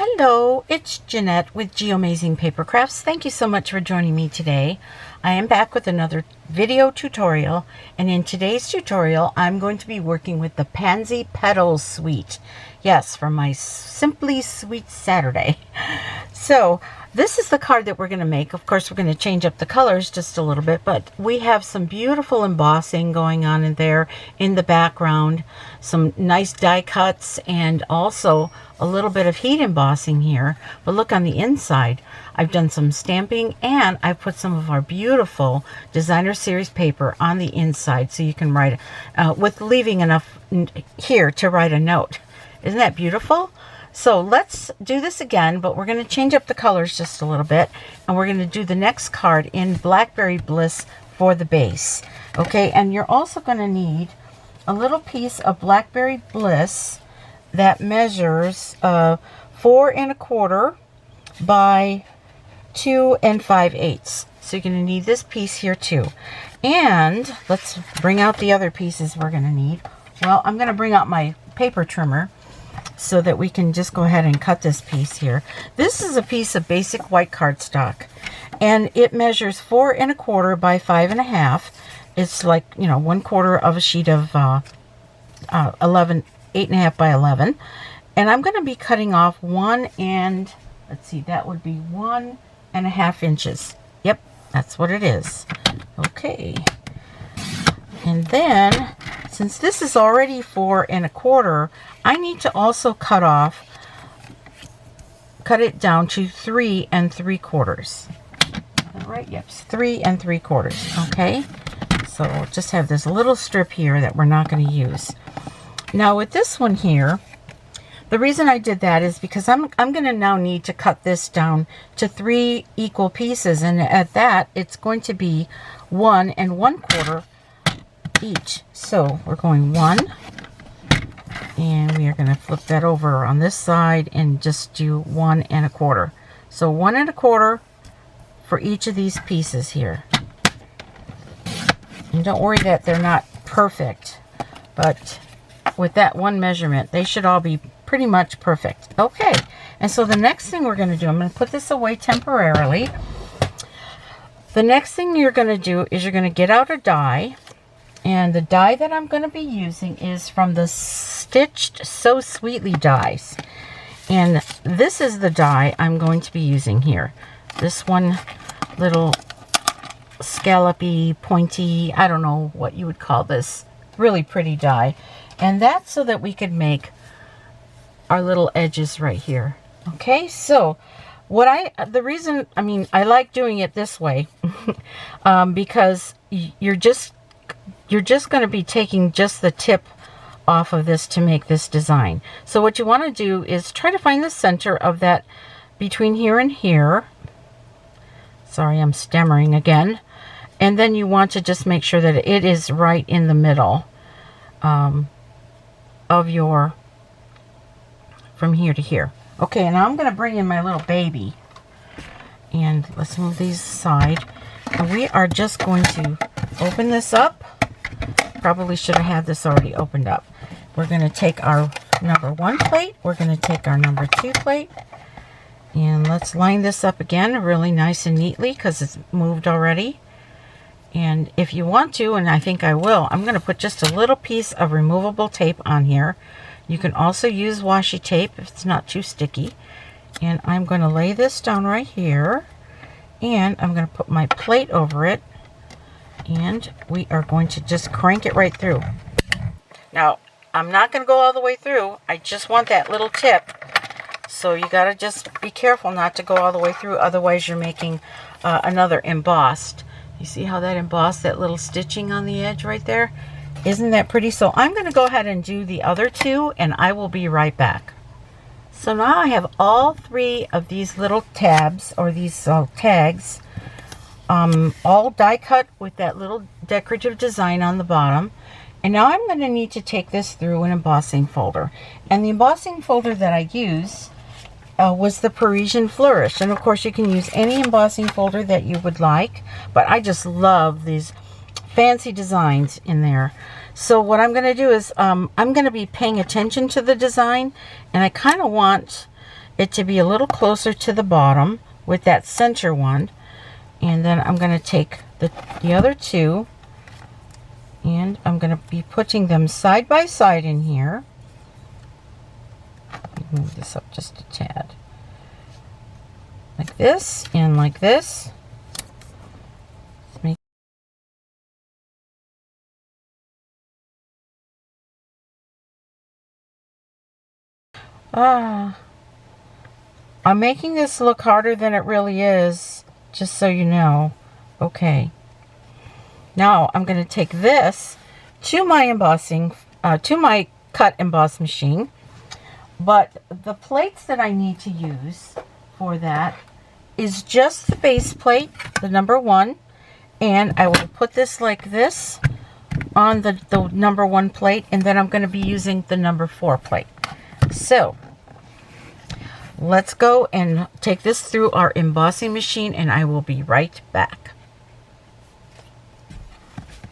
Hello, it's Jeanette with Geomazing Paper Crafts. Thank you so much for joining me today. I am back with another video tutorial, and in today's tutorial I'm going to be working with the Pansy Petal Suite. Yes, for my Simply Sweet Saturday. So this is the card that we're going to make. Of course, we're going to change up the colors just a little bit, but we have some beautiful embossing going on in there in the background, some nice die cuts, and also a little bit of heat embossing here. But look on the inside, I've done some stamping, and I've put some of our beautiful designer series paper on the inside so you can write with leaving enough here to write a note. Isn't that beautiful? So let's do this again, but we're going to change up the colors just a little bit, and we're going to do the next card in Blackberry Bliss for the base. Okay, and you're also going to need a little piece of Blackberry Bliss that measures 4 1/4 by 2 5/8. So you're going to need this piece here too. And let's bring out the other pieces we're going to need. Well, I'm going to bring out my paper trimmer so that we can just go ahead and cut this piece here. This is a piece of basic white cardstock, and it measures 4 1/4 by 5 1/2. It's like, you know, 1/4 of a sheet of 8 1/2 by 11. And I'm going to be cutting off 1 and, let's see, that would be 1 1/2 inches. Yep, that's what it is. Okay. And then, since this is already 4 1/4, I need to also cut it down to 3 3/4. All right, yep, 3 3/4. Okay, so we'll just have this little strip here that we're not going to use. Now with this one here, the reason I did that is because I'm going to now need to cut this down to 3 equal pieces, and at that it's going to be 1 1/4 each. So we're going 1, and we are going to flip that over on this side and just do 1 1/4. So 1 1/4 for each of these pieces here. And don't worry that they're not perfect, but with that one measurement, they should all be pretty much perfect. Okay, and so the next thing we're going to do, I'm going to put this away temporarily. The next thing you're going to do is you're going to get out a die. And the die that I'm going to be using is from the Stitched So Sweetly dies. And this is the die I'm going to be using here. This one little scallopy, pointy, I don't know what you would call this, really pretty die. And that's so that we could make our little edges right here. Okay, so the reason, I like doing it this way because you're just going to be taking just the tip off of this to make this design. So what you want to do is try to find the center of that between here and here. Sorry, I'm stammering again. And then you want to just make sure that it is right in the middle of your, from here to here. Okay, and I'm going to bring in my little baby. And let's move these aside. And we are just going to open this up. Probably should have had this already opened up. We're going to take our number 1 plate. We're going to take our number 2 plate. And let's line this up again really nice and neatly because it's moved already. And if you want to, and I think I will, I'm going to put just a little piece of removable tape on here. You can also use washi tape if it's not too sticky. And I'm going to lay this down right here. And I'm going to put my plate over it. And we are going to just crank it right through. Now, I'm not going to go all the way through. I just want that little tip. So you got to just be careful not to go all the way through. Otherwise, you're making another embossed. You see how that embossed, that little stitching on the edge right there? Isn't that pretty? So I'm going to go ahead and do the other 2, and I will be right back. So now I have all 3 of these little tabs, or these tags, all die cut with that little decorative design on the bottom. And now I'm going to need to take this through an embossing folder. And the embossing folder that I use was the Parisian Flourish. And of course you can use any embossing folder that you would like, but I just love these fancy designs in there. So what I'm going to do is I'm going to be paying attention to the design, and I kind of want it to be a little closer to the bottom with that center one. And then I'm going to take the other two, and I'm going to be putting them side by side in here. Move this up just a tad. Like this and like this. I'm making this look harder than it really is, just so you know. Okay. Now I'm going to take this to my embossing, to my cut emboss machine. But the plates that I need to use for that is just the base plate, the number 1. And I will put this like this on the number 1 plate, and then I'm going to be using the number 4 plate. So let's go and take this through our embossing machine, and I will be right back.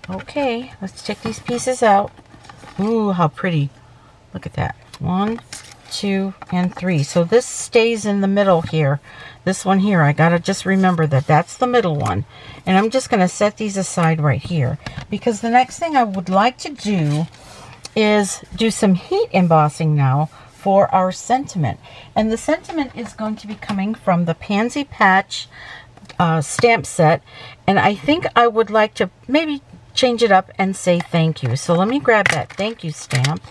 Okay, let's take these pieces out. Ooh, how pretty. Look at that. 1, 2, and 3. So this stays in the middle here. This one here, I gotta just remember that that's the middle one. And I'm just gonna set these aside right here, because the next thing I would like to do is do some heat embossing now for our sentiment. And the sentiment is going to be coming from the Pansy Patch stamp set. And I think I would like to maybe change it up and say thank you. So let me grab that thank you stamp.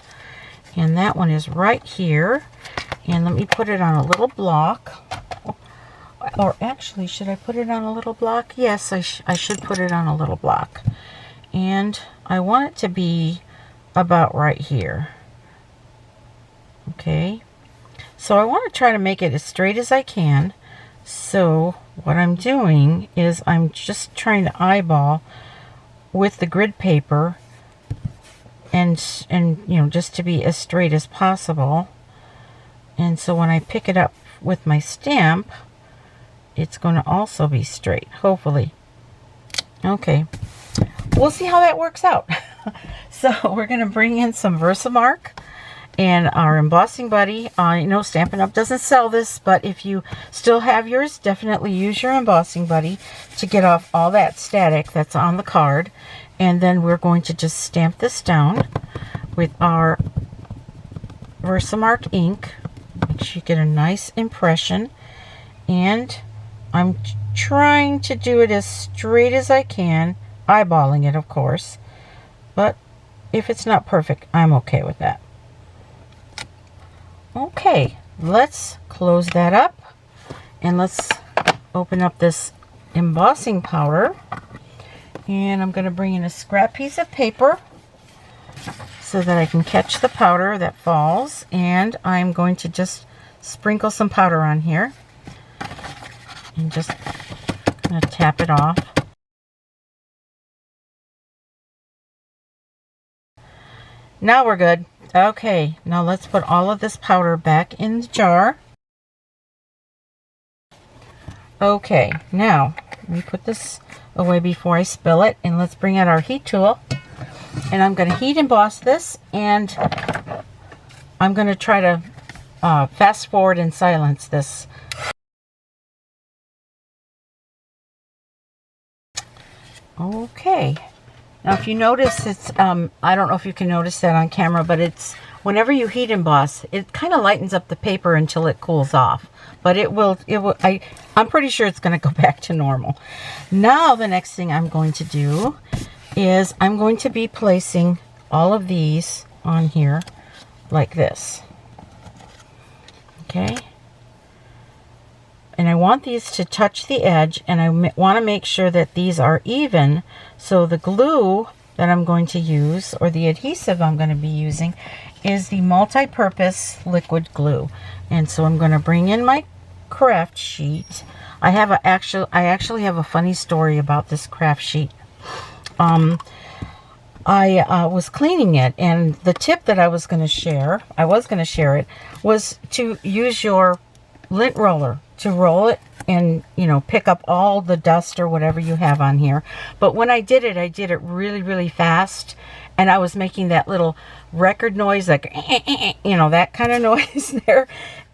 And that one is right here. And let me put it on a little block. Or actually, should I put it on a little block? Yes, I should put it on a little block. And I want it to be about right here. Okay. So I want to try to make it as straight as I can. So what I'm doing is I'm just trying to eyeball with the grid paper and you know, just to be as straight as possible. And so when I pick it up with my stamp, it's going to also be straight, hopefully. Okay, we'll see how that works out. So we're going to bring in some Versamark and our embossing buddy. You know, Stampin' Up! Doesn't sell this, but if you still have yours, definitely use your embossing buddy to get off all that static that's on the card. And then we're going to just stamp this down with our Versamark ink. Make sure you get a nice impression. And I'm trying to do it as straight as I can, eyeballing it, of course. But if it's not perfect, I'm okay with that. Okay, let's close that up. And let's open up this embossing powder. And I'm going to bring in a scrap piece of paper so that I can catch the powder that falls. And I'm going to just sprinkle some powder on here. And just going to tap it off. Now we're good. Okay, now let's put all of this powder back in the jar. Okay, now let me put this away before I spill it, and let's bring out our heat tool. And I'm going to heat emboss this, and I'm going to try to fast forward and silence this. Okay, now if you notice, it's I don't know if you can notice that on camera, but it's whenever you heat emboss, it kind of lightens up the paper until it cools off. But I'm pretty sure it's going to go back to normal. Now the next thing I'm going to do is I'm going to be placing all of these on here like this. Okay. And I want these to touch the edge, and I want to make sure that these are even. So the glue that I'm going to use, or the adhesive I'm going to be using, is the multi-purpose liquid glue. And so I'm going to bring in my craft sheet. I actually have a funny story about this craft sheet. I was cleaning it, and the tip that I was going to share it, was to use your lint roller to roll it and you know, pick up all the dust or whatever you have on here. But when I did it really, really fast, and I was making that little record noise, like you know, that kind of noise there.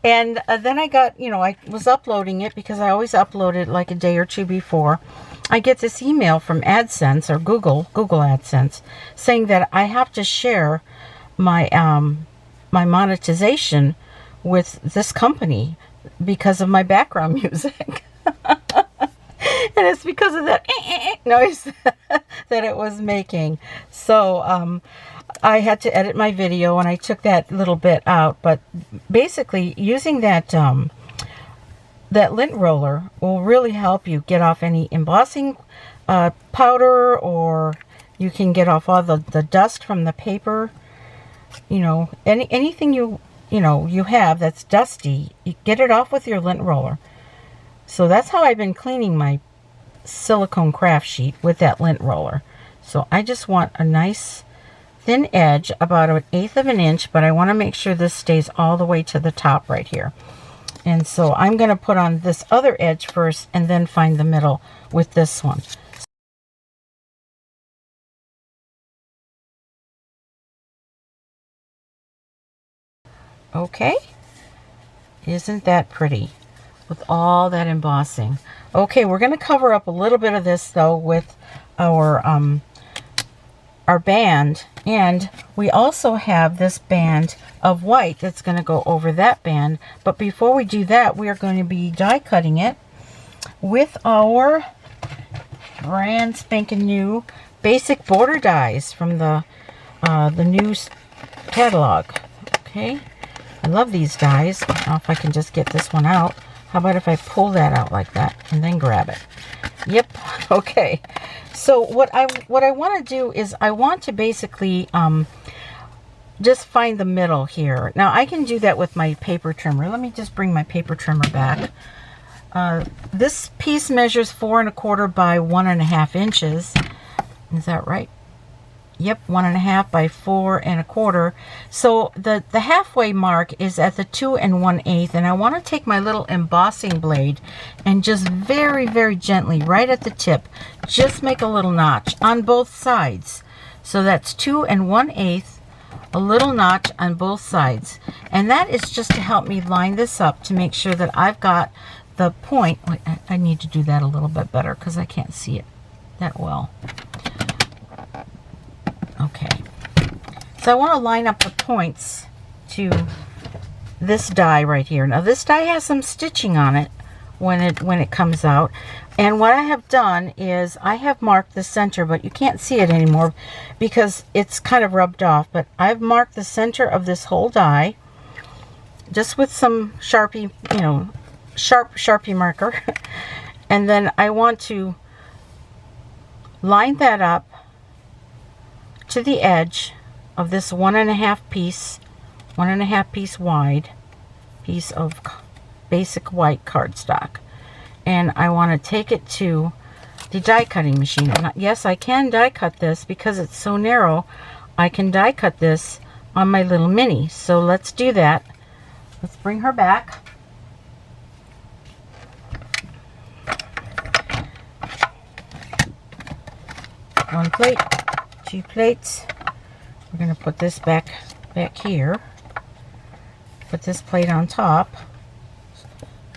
And then I got, you know, I was uploading it because I always upload it like a day or two before. I get this email from AdSense, or Google AdSense, saying that I have to share my my monetization with this company because of my background music. And it's because of that noise that it was making. So I had to edit my video, and I took that little bit out. But basically, using that that lint roller will really help you get off any embossing powder, or you can get off all the dust from the paper. You know, anything you have that's dusty, you get it off with your lint roller. So that's how I've been cleaning my silicone craft sheet, with that lint roller. So I just want a nice thin edge, about 1/8 of an inch, but I want to make sure this stays all the way to the top right here. And so I'm going to put on this other edge first, and then find the middle with this one. Okay, isn't that pretty with all that embossing? Okay, we're going to cover up a little bit of this though with our band, and we also have this band of white that's going to go over that band. But before we do that, we are going to be die cutting it with our brand spanking new basic border dies from the new catalog. Okay, I love these dies. I don't know if I can just get this one out. How about if I pull that out like that and then grab it? Yep. Okay. So what I want to do is I want to basically just find the middle here. Now I can do that with my paper trimmer. Let me just bring my paper trimmer back. This piece measures 4 1/4 by 1.5 inches. Is that right? Yep, 1.5 by 4 1/4. So the halfway mark is at the 2 1/8, and I want to take my little embossing blade and just very, very gently, right at the tip, just make a little notch on both sides. So that's 2 1/8, a little notch on both sides, and that is just to help me line this up to make sure that I've got the point. Wait, I need to do that a little bit better because I can't see it that well. Okay, so I want to line up the points to this die right here. Now this die has some stitching on it when it comes out, and what I have done is I have marked the center, but you can't see it anymore because it's kind of rubbed off. But I've marked the center of this whole die just with some Sharpie, you know, sharp Sharpie marker, and then I want to line that up to the edge of this 1.5 piece wide piece of basic white cardstock, and I want to take it to the die cutting machine. And yes, I can die cut this because it's so narrow. I can die cut this on my little mini. So let's do that. Let's bring her back. One plate, 2 plates. We're going to put this back here. Put this plate on top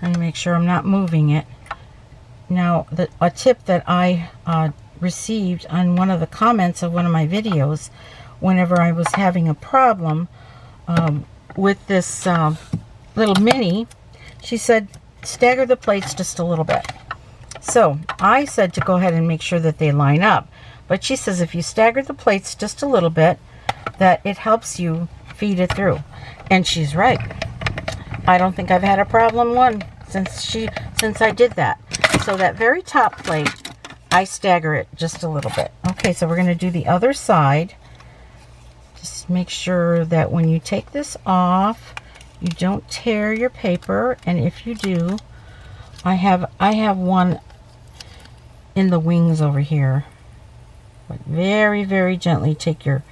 and make sure I'm not moving it. Now, a tip that I received on one of the comments of one of my videos, whenever I was having a problem with this little mini, she said stagger the plates just a little bit. So I said to go ahead and make sure that they line up. But she says if you stagger the plates just a little bit, that it helps you feed it through. And she's right. I don't think I've had a problem since I did that. So that very top plate, I stagger it just a little bit. Okay, so we're going to do the other side. Just make sure that when you take this off, you don't tear your paper. And if you do, I have one in the wings over here. But very, very gently take your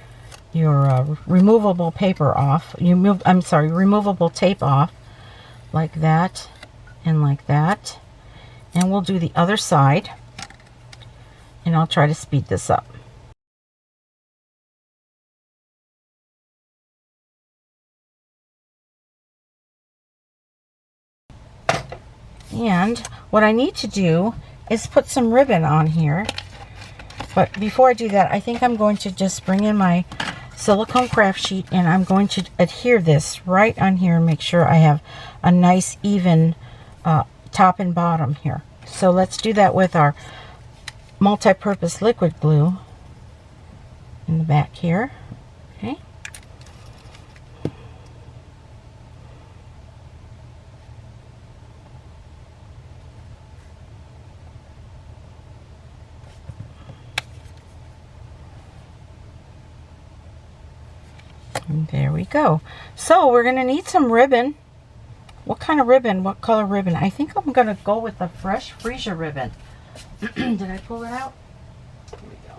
removable paper off. Removable tape off, like that and like that. And we'll do the other side, and I'll try to speed this up. And what I need to do is put some ribbon on here. But before I do that, I think I'm going to just bring in my silicone craft sheet, and I'm going to adhere this right on here and make sure I have a nice even top and bottom here. So let's do that with our multi-purpose liquid glue in the back here. Okay. And there we go. So we're going to need some ribbon. What kind of ribbon? What color ribbon? I think I'm going to go with the fresh freesia ribbon. Did I pull it out? Here we go.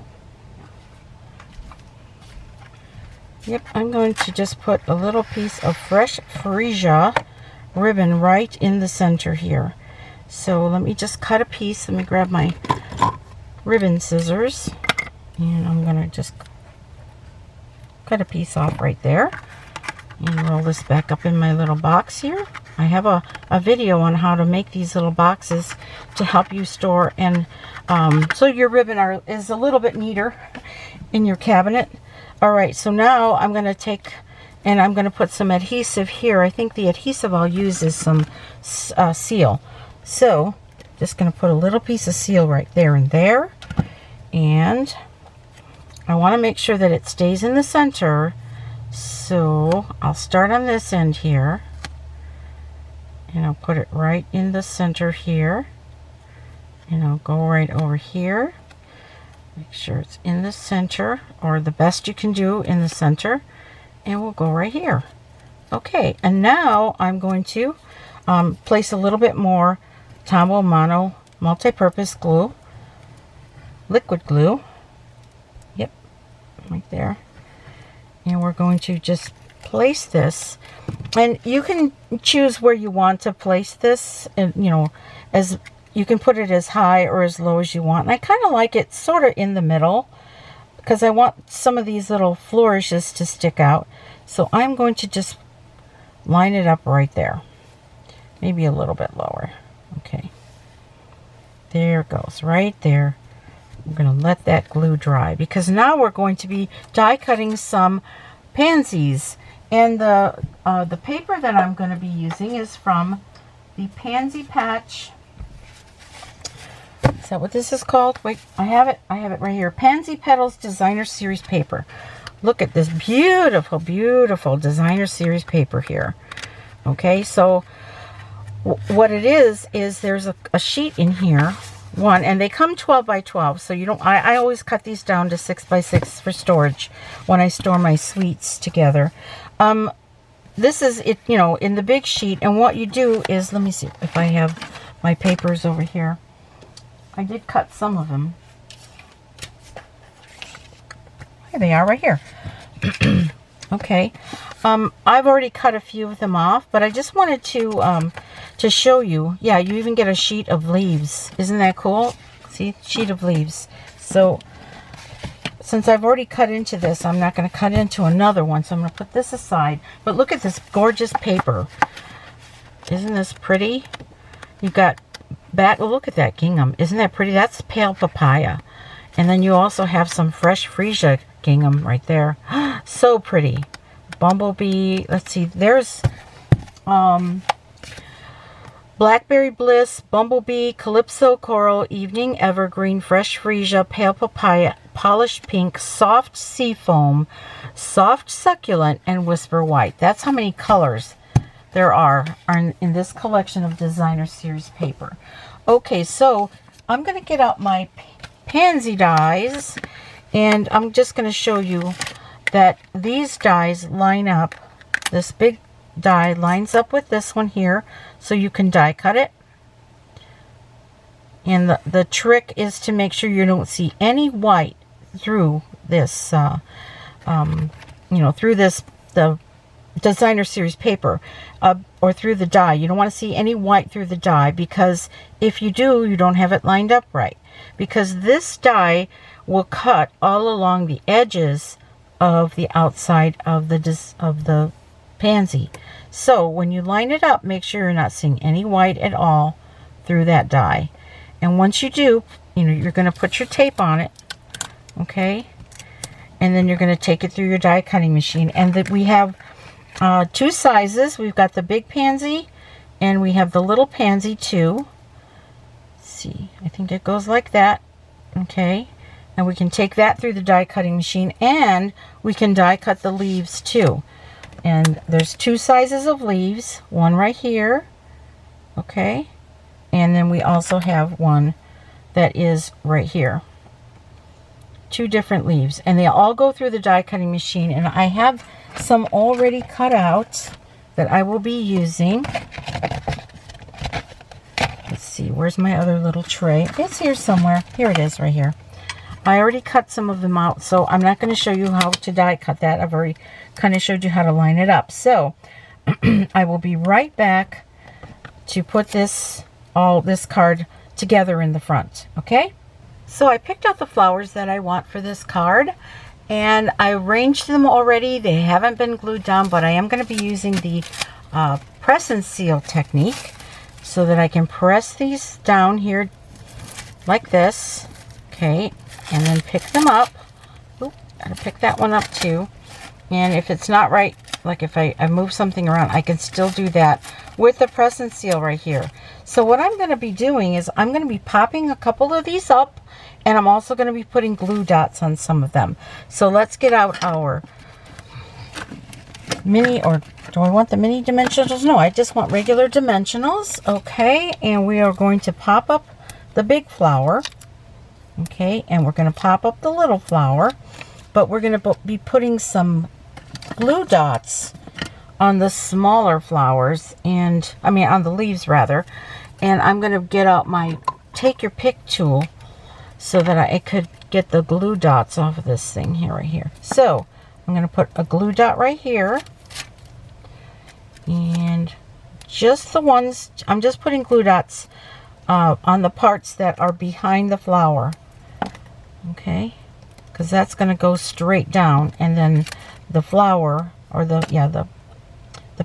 Yep, I'm going to just put a little piece of fresh freesia ribbon right in the center here. So let me just cut a piece. Let me grab my ribbon scissors, and I'm going to just cut a piece off right there and roll this back up in my little box here. I have a video on how to make these little boxes to help you store, and so your ribbon is a little bit neater in your cabinet. Alright, so now I'm going to take and I'm going to put some adhesive here. I think the adhesive I'll use is some seal. So just going to put a little piece of seal right there and there, and I want to make sure that it stays in the center. So I'll start on this end here, and I'll put it right in the center here, and I'll go right over here. Make sure it's in the center, or the best you can do in the center, and we'll go right here. Okay, and now I'm going to place a little bit more Tombow Mono multi-purpose glue, liquid glue. Yep, right there. And we're going to just place this, and you can choose where you want to place this, and you know, as you can put it as high or as low as you want. And I kind of like it sort of in the middle because I want some of these little flourishes to stick out. So I'm going to just line it up right there, maybe a little bit lower. Okay, there it goes right there. I'm going to let that glue dry because now we're going to be die cutting some pansies, and the paper that I'm going to be using is from the Pansy Patch. Is that what this is called? Wait, I have it right here. Pansy Petals Designer Series paper. Look at this beautiful, beautiful Designer Series paper here. Okay, so what it is there's a sheet in here. One, and they come 12 by 12, so you don't, I always cut these down to 6 by 6 for storage when I store my sweets together. This is it, you know, in the big sheet, and what you do is, let me see if I have my papers over here. I did cut some of them. Here they are right here. Okay. I've already cut a few of them off, but I just wanted to show you. Yeah, you even get a sheet of leaves. Isn't that cool? See, sheet of leaves. So since I've already cut into this, I'm not going to cut into another one, so I'm going to put this aside. But look at this gorgeous paper. Isn't this pretty? You've got oh, look at that gingham. Isn't that pretty? That's pale papaya. And then you also have some fresh freesia gingham right there. So pretty. Bumblebee. Let's see. There's Blackberry Bliss, Bumblebee, Calypso Coral, Evening Evergreen, Fresh Freesia, Pale Papaya, Polished Pink, Soft Seafoam, Soft Succulent, and Whisper White. That's how many colors there are in this collection of Designer Series paper. Okay, so I'm going to get out my pansy dies, and I'm just going to show you that these dies line up. This big die lines up with this one here, so you can die cut it. And the trick is to make sure you don't see any white through this, you know, through this, the designer series paper or through the die. You don't want to see any white through the die, because if you do, you don't have it lined up right, because this die will cut all along the edges of the outside of the pansy. So when you line it up, make sure you're not seeing any white at all through that die. And once you do, you're going to put your tape on it, okay? And then you're going to take it through your die cutting machine. And we have 2 sizes. We've got the big pansy and we have the little pansy too. Let's see, I think it goes like that, okay? And we can take that through the die cutting machine, and we can die cut the leaves too. And there's 2 sizes of leaves, one right here, okay? And then we also have one that is right here. 2 different leaves, and they all go through the die cutting machine. And I have some already cut out that I will be using. Let's see, where's my other little tray? It's here somewhere. Here it is, right here. I already cut some of them out, so I'm not going to show you how to die cut that. I've already kind of showed you how to line it up. So I will be right back to put this card together in the front, okay? So I picked out the flowers that I want for this card, and I arranged them already. They haven't been glued down, but I am going to be using the press and seal technique so that I can press these down here like this, okay, and then pick them up. Oop, gotta pick that one up too. And if it's not right, like if I move something around, I can still do that with the press and seal right here. So what I'm going to be doing is I'm going to be popping a couple of these up, and I'm also going to be putting glue dots on some of them. So let's get out our mini, or do I want the mini dimensionals? No, I just want regular dimensionals. Okay, and we are going to pop up the big flower. Okay, and we're going to pop up the little flower, but we're going to be putting some glue dots on the smaller flowers, and I mean on the leaves rather. And I'm going to get out my take your pick tool so that I could get the glue dots off of this thing here, right here. So I'm going to put a glue dot right here, and just the ones, I'm just putting glue dots on the parts that are behind the flower, okay, because that's going to go straight down, and then the flower, or the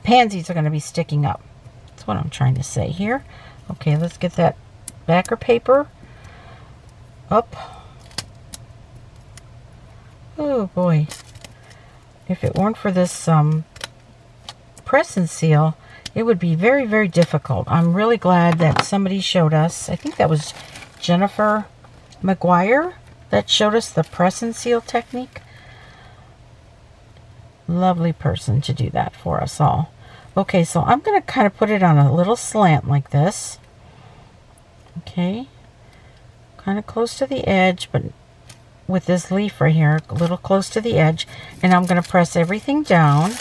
pansies are going to be sticking up. That's what I'm trying to say here. Okay, let's get that backer paper up. Oh boy, if it weren't for this press and seal, it would be very, very difficult. I'm really glad that somebody showed us, I think that was Jennifer McGuire, that showed us the press and seal technique. Lovely person to do that for us all. Okay, so I'm going to kind of put it on a little slant like this. Okay, kind of close to the edge, but with this leaf right here, a little close to the edge. And I'm going to press everything down,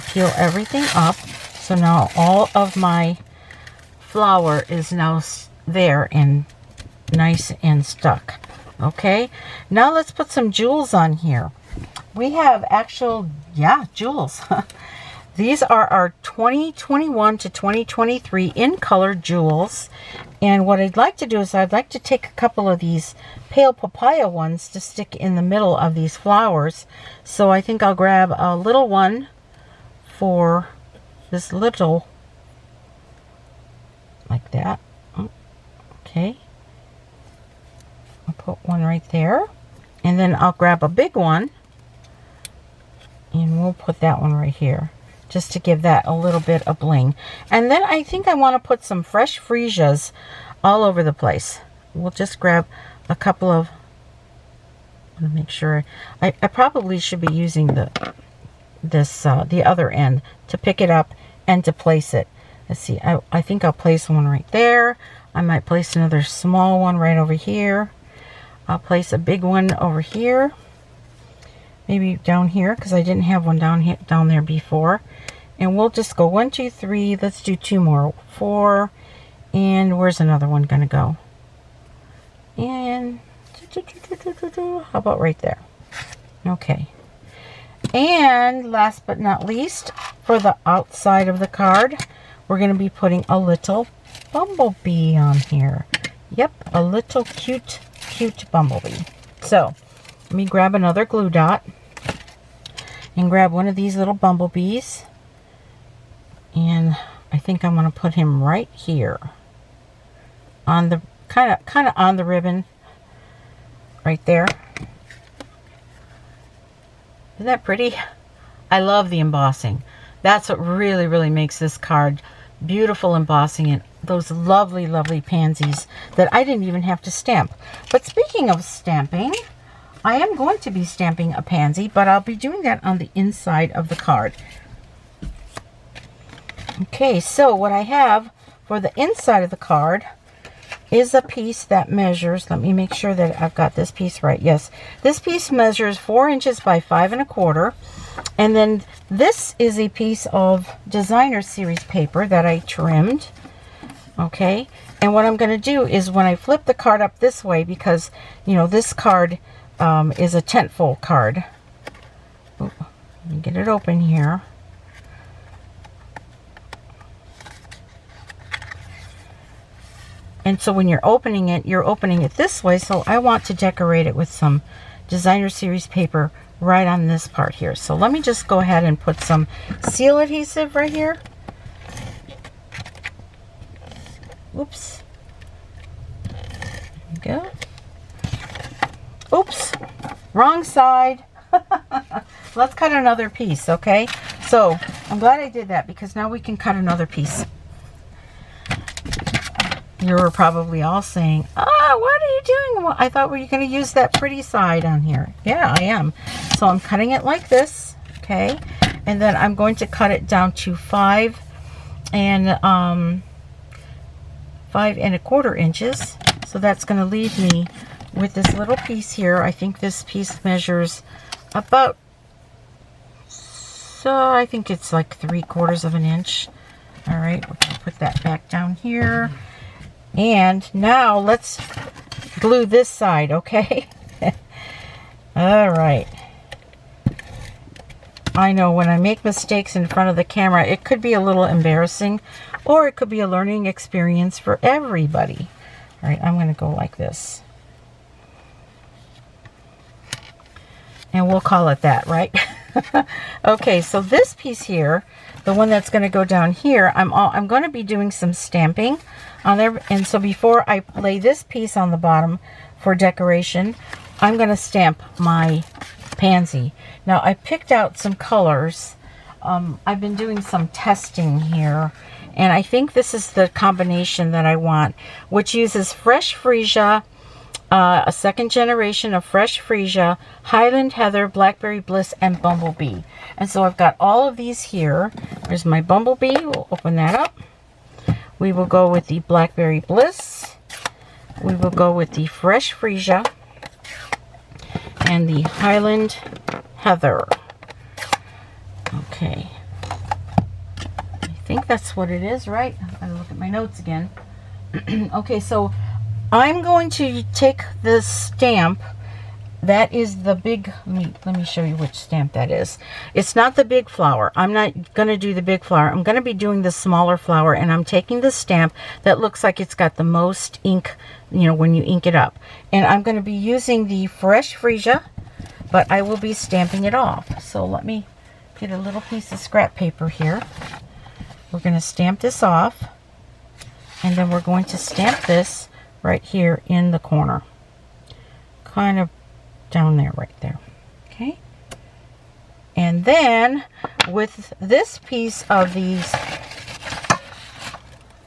peel everything up. So now all of my flower is now there and nice and stuck. Okay, now let's put some jewels on here. We have actual, jewels. These are our 2021 to 2023 in color jewels. And what I'd like to do is I'd like to take a couple of these pale papaya ones to stick in the middle of these flowers. So I think I'll grab a little one for this little, like that. Okay. I'll put one right there. And then I'll grab a big one, and we'll put that one right here, just to give that a little bit of bling. And then I think I want to put some fresh freesias all over the place. We'll just grab a couple of, I want to make sure, I probably should be using the other end to pick it up and to place it. Let's see, I think I'll place one right there. I might place another small one right over here. I'll place a big one over here. Maybe down here, because I didn't have one down there before. And we'll just go 1, 2, 3. Let's do 2 more. 4. And where's another one going to go? And how about right there? Okay. And last but not least, for the outside of the card, we're going to be putting a little bumblebee on here. Yep, a little cute bumblebee. So let me grab another glue dot and grab one of these little bumblebees, and I think I'm going to put him right here on the kind of on the ribbon right there. Isn't that pretty? I love the embossing. That's what really makes this card beautiful, embossing and those lovely pansies that I didn't even have to stamp. But speaking of stamping, I am going to be stamping a pansy, but I'll be doing that on the inside of the card. Okay, so what I have for the inside of the card is a piece that measures, let me make sure that I've got this piece right. Yes, this piece measures 4 inches by 5 1/4. And then this is a piece of designer series paper that I trimmed. Okay, and what I'm going to do is when I flip the card up this way, because you know this card is a tentfold card. Ooh, let me get it open here. And so when you're opening it this way. So I want to decorate it with some designer series paper right on this part here. So let me just go ahead and put some seal adhesive right here. Oops. There we go. Oops. Wrong side. Let's cut another piece, okay? So I'm glad I did that, because now we can cut another piece. You're probably all saying, what are you doing? Well, I thought we were going to use that pretty side on here. Yeah, I am. So I'm cutting it like this, okay? And then I'm going to cut it down to 5 1/4 inches. So that's going to leave me with this little piece here. I think this piece measures about, so I think it's like 3/4 of an inch. All right, we're going to put that back down here. And now let's glue this side, okay? All right. I know when I make mistakes in front of the camera, it could be a little embarrassing, or it could be a learning experience for everybody. All right, I'm going to go like this. And we'll call it that, right? Okay, so this piece here, the one that's going to go down here, I'm going to be doing some stamping on there. And so before I lay this piece on the bottom for decoration, I'm going to stamp my pansy. Now I picked out some colors. I've been doing some testing here, and I think this is the combination that I want, which uses fresh freesia, a second generation of fresh freesia, Highland Heather, Blackberry Bliss, and Bumblebee. And so I've got all of these here. There's my Bumblebee. We'll open that up. We will go with the Blackberry Bliss. We will go with the fresh freesia and the Highland Heather. Okay. I think that's what it is, right? I'm going to look at my notes again. Okay, so I'm going to take this stamp. That is the big, let me show you which stamp that is. It's not the big flower. I'm not going to do the big flower. I'm going to be doing the smaller flower, and I'm taking the stamp that looks like it's got the most ink, you know, when you ink it up. And I'm going to be using the fresh freesia, but I will be stamping it off. So let me get a little piece of scrap paper here. We're going to stamp this off, and then we're going to stamp this right here in the corner. Kind of down there, right there. Okay. And then with this piece of these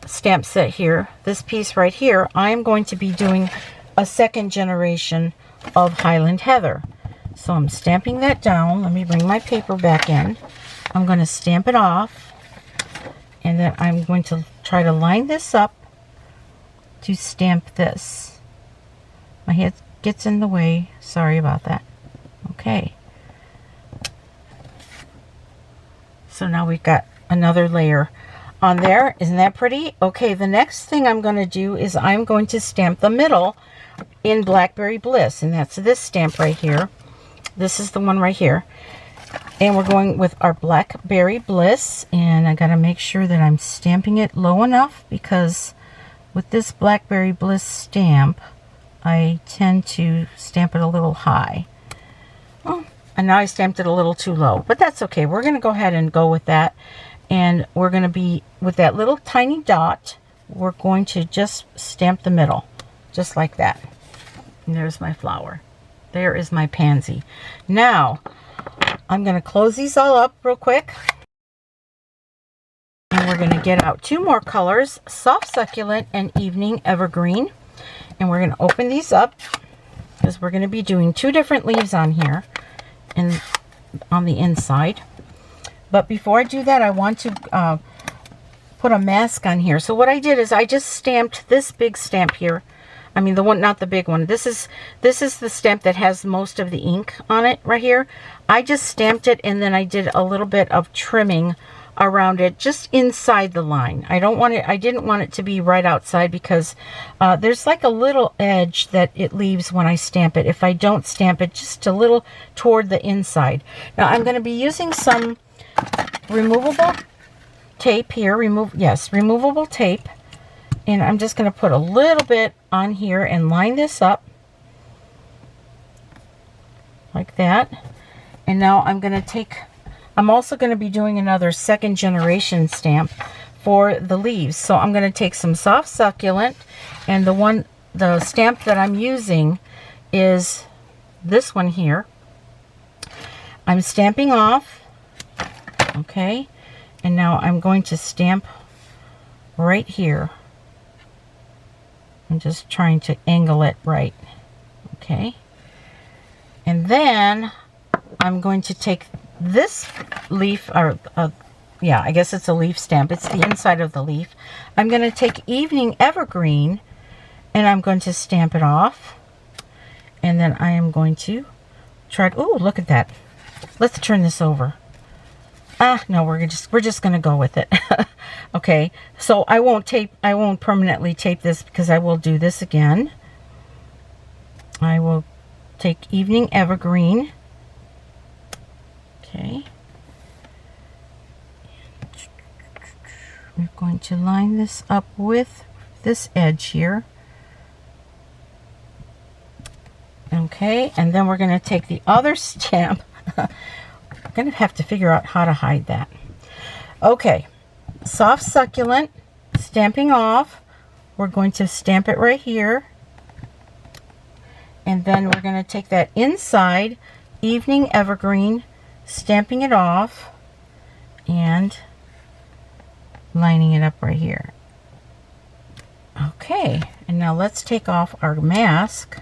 stamp set here, this piece right here, I am going to be doing a second generation of Highland Heather. So I'm stamping that down. Let me bring my paper back in. I'm going to stamp it off, and then I'm going to try to line this up to stamp this. My head gets in the way. Sorry about that. Okay. So now we've got another layer on there. Isn't that pretty? Okay, the next thing I'm going to do is I'm going to stamp the middle in Blackberry Bliss, and that's this stamp right here. This is the one right here. And we're going with our Blackberry Bliss, and I gotta make sure that I'm stamping it low enough, because with this Blackberry Bliss stamp, I tend to stamp it a little high. Oh, and now I stamped it a little too low, but that's okay. We're gonna go ahead and go with that, and we're gonna be, with that little tiny dot, we're going to just stamp the middle, just like that. And there's my flower. There is my pansy. Now, I'm going to close these all up real quick. And we're going to get out 2 more colors, Soft Succulent and Evening Evergreen. And we're going to open these up, because we're going to be doing 2 different leaves on here and on the inside. But before I do that, I want to put a mask on here. So what I did is I just stamped this big stamp here. I mean, the one, not the big one. This is the stamp that has most of the ink on it right here. I just stamped it, and then I did a little bit of trimming around it, just inside the line. I didn't want it to be right outside, because there's like a little edge that it leaves when I stamp it. If I don't stamp it, just a little toward the inside. Now I'm going to be using some removable tape here. Removable tape. And I'm just going to put a little bit on here and line this up like that. And now I'm going to take, I'm also going to be doing another 2nd generation stamp for the leaves. So I'm going to take some Soft Succulent, and the stamp that I'm using is this one here. I'm stamping off, okay, and now I'm going to stamp right here. I'm just trying to angle it right, okay? And then I'm going to take this leaf, or yeah, I guess it's a leaf stamp. It's the inside of the leaf. I'm going to take Evening Evergreen, and I'm going to stamp it off. And then I am going to try, oh, look at that. Let's turn this over. No, we're just going to go with it. Okay, so I won't permanently tape this, because I will do this again. I will take Evening Evergreen. Okay. We're going to line this up with this edge here. Okay, and then we're going to take the other stamp. I'm going to have to figure out how to hide that. Okay, Soft Succulent, stamping off. We're going to stamp it right here. And then we're going to take that inside Evening Evergreen, stamping it off, and lining it up right here. Okay, and now let's take off our mask.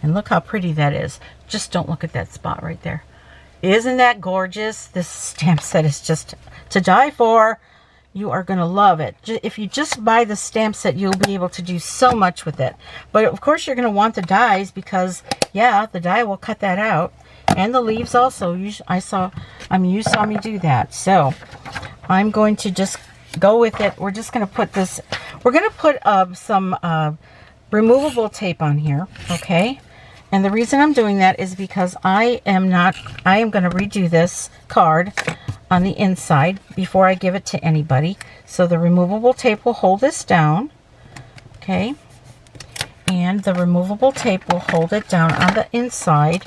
And look how pretty that is. Just don't look at that spot right there. Isn't that gorgeous? This stamp set is just to die for. You are going to love it. If you just buy the stamp set, you'll be able to do so much with it. But of course you're going to want the dies, because yeah, the die will cut that out. And the leaves also. You saw me do that. So I'm going to just go with it. We're just going to put this, we're going to put some removable tape on here. Okay. And the reason I'm doing that is because I am going to redo this card on the inside before I give it to anybody. So the removable tape will hold this down. Okay. And the removable tape will hold it down on the inside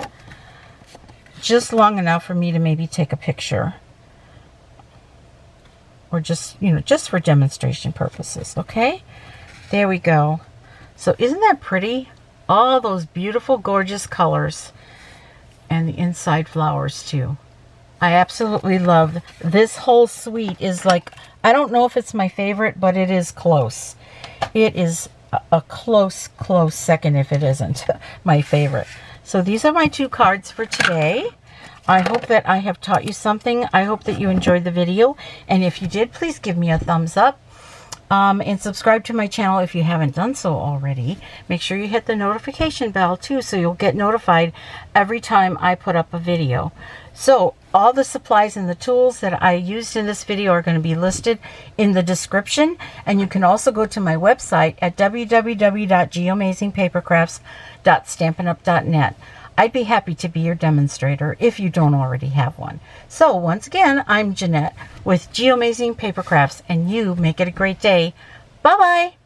just long enough for me to maybe take a picture. Or just, just for demonstration purposes. Okay. There we go. So isn't that pretty? All those beautiful, gorgeous colors, and the inside flowers too. I absolutely love this whole suite. Is like, I don't know if it's my favorite, but it is close. It is a close second if it isn't my favorite. So these are my 2 cards for today. I hope that I have taught you something. I hope that you enjoyed the video, and if you did, please give me a thumbs up. And subscribe to my channel if you haven't done so already. Make sure you hit the notification bell too, so you'll get notified every time I put up a video. So all the supplies and the tools that I used in this video are going to be listed in the description. And you can also go to my website at www.geamazingpapercrafts.stampinup.net. I'd be happy to be your demonstrator if you don't already have one. So once again, I'm Jeanette with Geomazing Paper Crafts, and you make it a great day. Bye-bye.